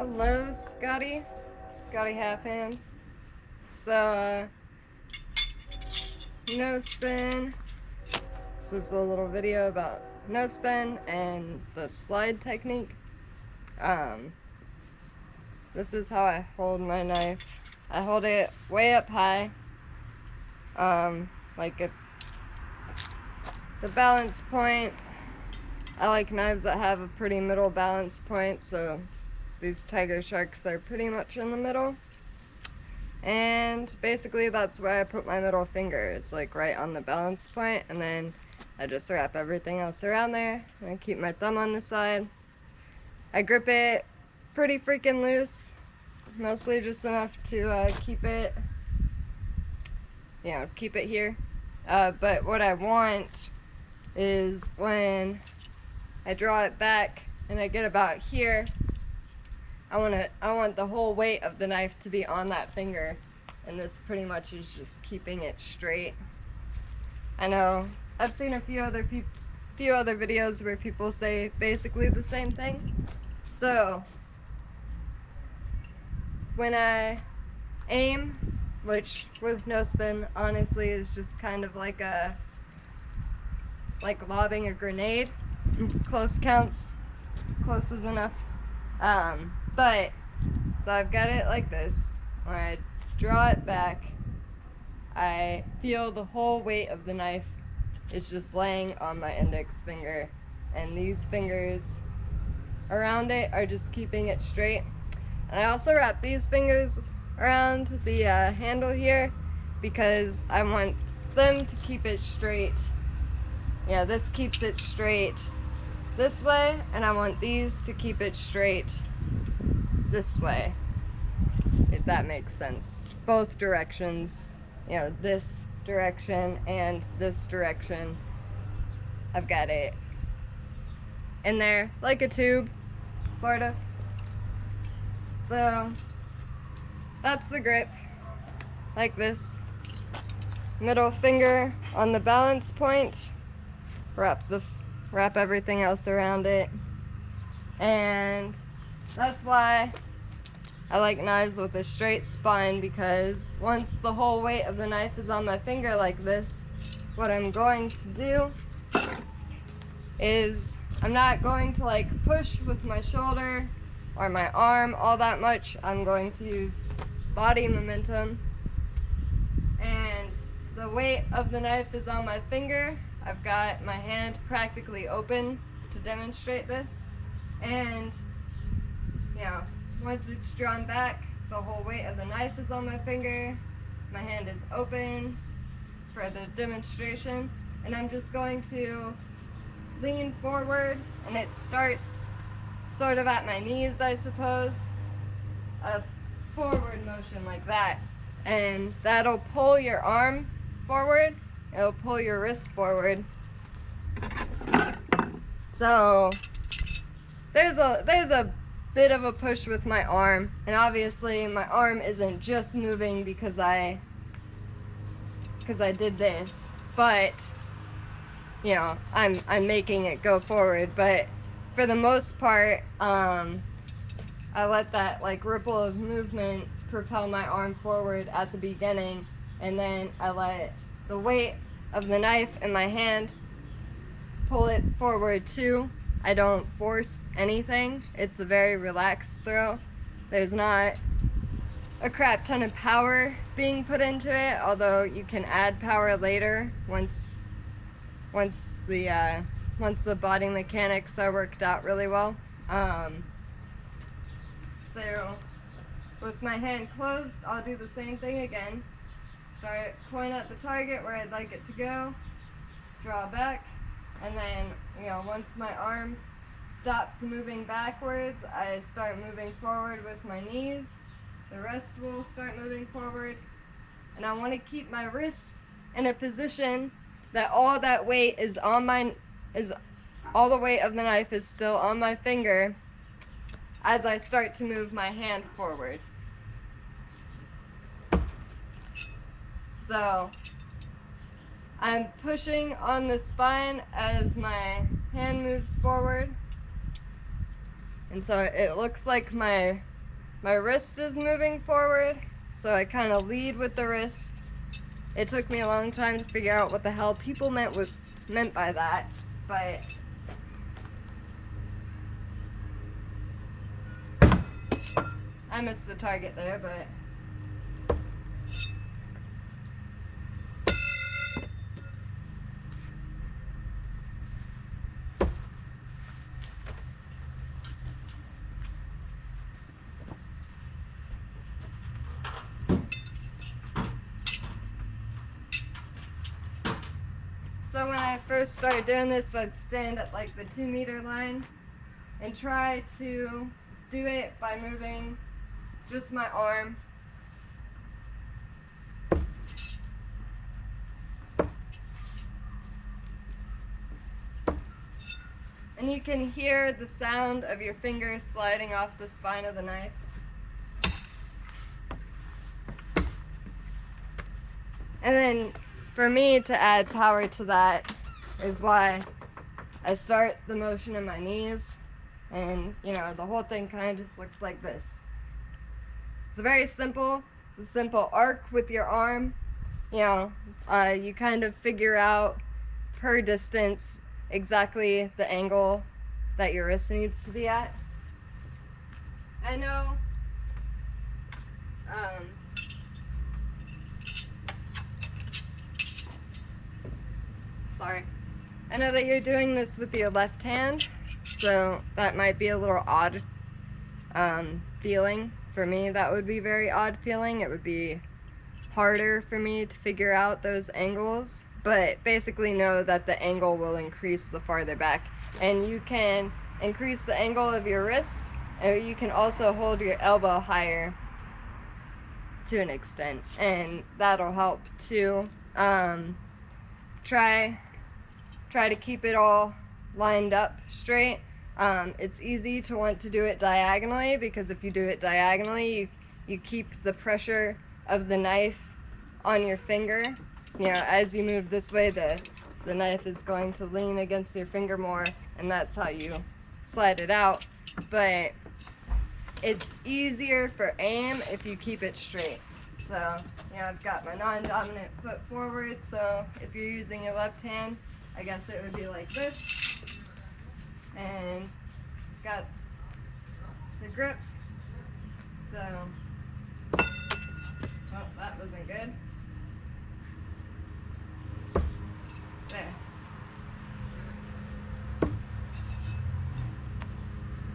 Hello, Scotty Half Hands. So, no spin. This is a little video about no spin and the slide technique. This is how I hold my knife. I hold it way up high, like at the balance point. I like knives that have a pretty middle balance point, so these Tiger Sharks are pretty much in the middle. And basically that's where I put my middle finger, is like right on the balance point, and then I just wrap everything else around there, and I keep my thumb on the side. I grip it pretty freaking loose, mostly just enough to keep it here. But what I want is when I draw it back and I get about here, I want the whole weight of the knife to be on that finger, and this pretty much is just keeping it straight. I know I've seen a few other videos where people say basically the same thing. So when I aim, which with no spin honestly is just kind of like lobbing a grenade. Close counts, close is enough. But so I've got it like this. When I draw it back, I feel the whole weight of the knife is just laying on my index finger, and these fingers around it are just keeping it straight. And I also wrap these fingers around the handle here because I want them to keep it straight. Yeah, this keeps it straight this way, and I want these to keep it straight this way, if that makes sense. Both directions, you know, this direction and this direction. I've got it in there like a tube, sort of. So that's the grip, like this. Middle finger on the balance point, wrap everything else around it. And that's why I like knives with a straight spine, because once the whole weight of the knife is on my finger like this, what I'm going to do is I'm not going to like push with my shoulder or my arm all that much. I'm going to use body momentum, and the weight of the knife is on my finger. I've got my hand practically open to demonstrate this, and you know, once it's drawn back, the whole weight of the knife is on my finger. My hand is open for the demonstration, and I'm just going to lean forward, and it starts sort of at my knees, I suppose. A forward motion like that, and that'll pull your arm forward. It'll pull your wrist forward. So there's a bit of a push with my arm, and obviously my arm isn't just moving because I did this, but you know, I'm making it go forward. But for the most part, I let that like ripple of movement propel my arm forward at the beginning, and then I let the weight of the knife in my hand pull it forward too. I don't force anything. It's a very relaxed throw. There's not a crap ton of power being put into it, although you can add power later once the body mechanics are worked out really well. So with my hand closed, I'll do the same thing again. Point at the target where I'd like it to go, draw back, and then, you know, once my arm stops moving backwards, I start moving forward with my knees. The rest will start moving forward, and I want to keep my wrist in a position that all that weight is all the weight of the knife is still on my finger as I start to move my hand forward. So I'm pushing on the spine as my hand moves forward, and so it looks like my my wrist is moving forward, so I kind of lead with the wrist. It took me a long time to figure out what the hell people meant by that, but I missed the target there, but so when I first started doing this, I'd stand at like the 2-meter line and try to do it by moving just my arm. And you can hear the sound of your fingers sliding off the spine of the knife. And then for me to add power to that is why I start the motion in my knees, and you know, the whole thing kind of just looks like this. It's very simple. It's a simple arc with your arm. You know, you kind of figure out per distance exactly the angle that your wrist needs to be at. I know I know that you're doing this with your left hand, so that might be a little odd feeling. For me, that would be very odd feeling. It would be harder for me to figure out those angles, but basically know that the angle will increase the farther back. And you can increase the angle of your wrist, or you can also hold your elbow higher to an extent, and that'll help too. Try to keep it all lined up straight. It's easy to want to do it diagonally, because if you do it diagonally, you keep the pressure of the knife on your finger. You know, as you move this way, the knife is going to lean against your finger more, and that's how you slide it out. But it's easier for aim if you keep it straight. So, yeah, I've got my non-dominant foot forward, so if you're using your left hand, I guess it would be like this. And got the grip. So, well, that wasn't good. There.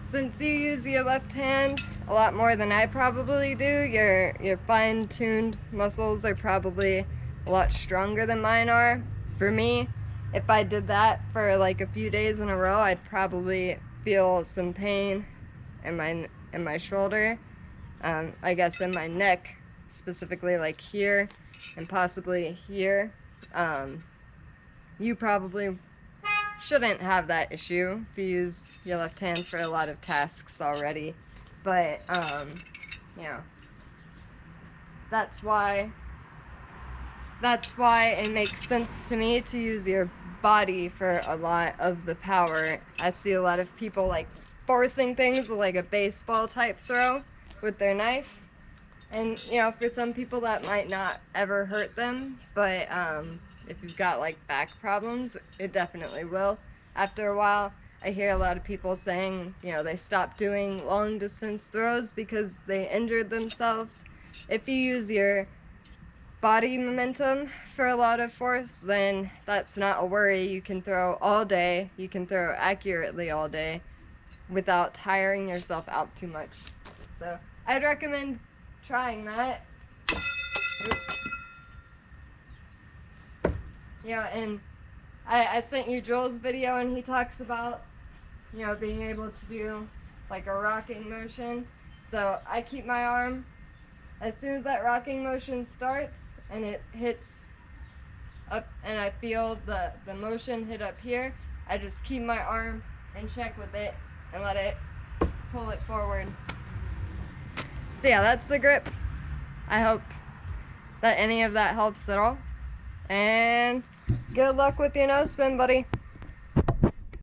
Since you use your left hand a lot more than I probably do, your fine-tuned muscles are probably a lot stronger than mine are. For me, if I did that for like a few days in a row, I'd probably feel some pain in my shoulder. I guess in my neck, specifically like here and possibly here. You probably shouldn't have that issue if you use your left hand for a lot of tasks already. But, you know, that's why it makes sense to me to use your body for a lot of the power. I see a lot of people like forcing things like a baseball type throw with their knife. And, you know, for some people that might not ever hurt them, but if you've got like back problems, it definitely will. After a while, I hear a lot of people saying, you know, they stopped doing long distance throws because they injured themselves. If you use your body momentum for a lot of force, then that's not a worry. You can throw all day, you can throw accurately all day without tiring yourself out too much. So I'd recommend trying that. Oops. Yeah, and I sent you Joel's video, and he talks about, you know, being able to do like a rocking motion. So I keep my arm, as soon as that rocking motion starts and it hits up and I feel the motion hit up here, I just keep my arm and check with it and let it pull it forward. So yeah, that's the grip. I hope that any of that helps at all. And good luck with your nose spin, buddy.